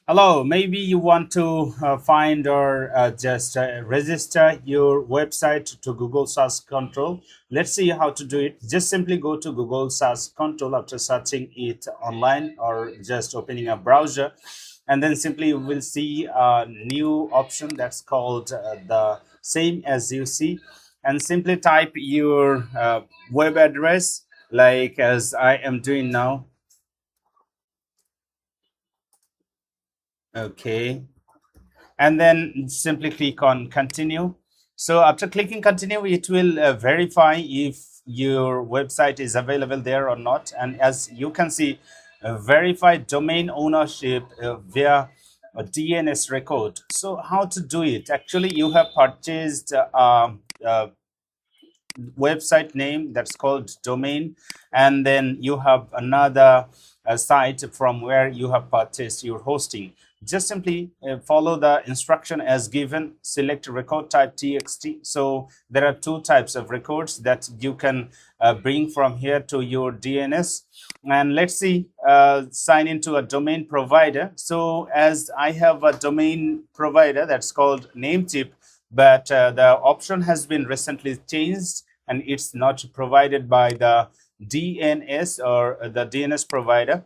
Hello, maybe you want to find or just register your website to Google Search Control. Let's see how to do it. Just simply go to Google Search Control after searching it online or just opening a browser. And then simply you will see a new option that's called the same as you see. And simply type your web address like as I am doing now. Okay, and then simply click on continue. So after clicking continue, it will verify if your website is available there or not. And as you can see, verified domain ownership via a DNS record. So how to do it? Actually, you have purchased a website name that's called domain, and then you have another site from where you have purchased your hosting. Just simply follow the instruction as given. Select record type TXT. So there are two types of records that you can bring from here to your DNS. And let's see, sign into a domain provider. So as I have a domain provider that's called Nametip, but the option has been recently changed and it's not provided by the DNS or the DNS provider,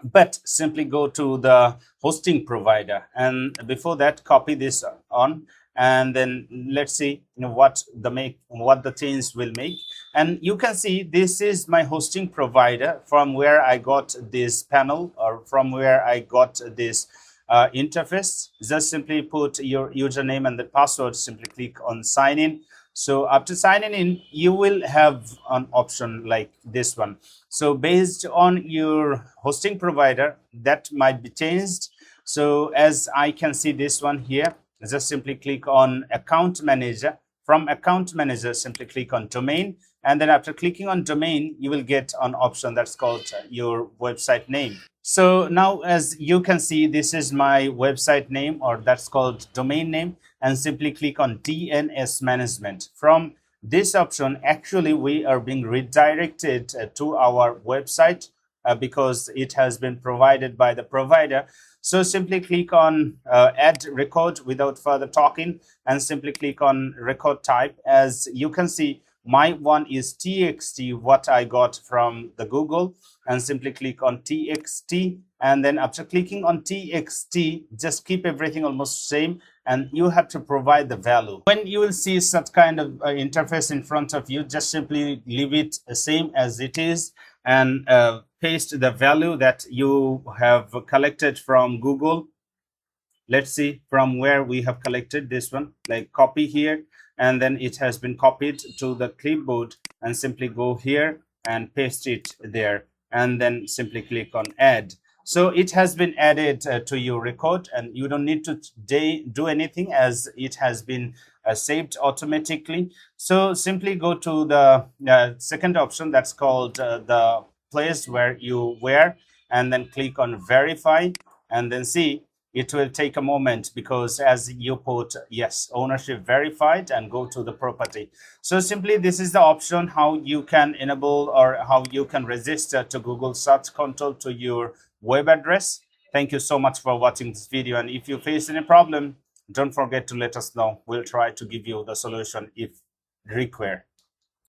but simply go to the hosting provider. And before that, copy this on, and then let's see what the change will make. And you can see this is my hosting provider from where I got this panel or from where I got this interface. Just simply put your username and the password. Simply click on sign in. So after signing in, you will have an option like this one. So based on your hosting provider, that might be changed. So as I can see this one here, just simply click on account manager. From account manager, simply click on domain. And then after clicking on domain, you will get an option that's called your website name. So now as you can see, this is my website name, or that's called domain name, and simply click on DNS management. From this option, actually we are being redirected to our website because it has been provided by the provider. So simply click on add record without further talking, and simply click on record type. As you can see, my one is TXT, what I got from the Google, and simply click on TXT. And then after clicking on TXT, just keep everything almost same, and you have to provide the value. When you will see such kind of interface in front of you, just simply leave it the same as it is, and paste the value that you have collected from Google. Let's see from where we have collected this one, like copy here, and then it has been copied to the clipboard, and simply go here and paste it there, and then simply click on add. So it has been added to your record, and you don't need to do anything as it has been saved automatically. So simply go to the second option that's called the place where you were, and then click on verify, and then see it will take a moment because as you put yes, ownership verified, and go to the property. So simply this is the option how you can enable or how you can register to Google Search Console to your web address. Thank you so much for watching this video, and if you face any problem, don't forget to let us know. We'll try to give you the solution if required.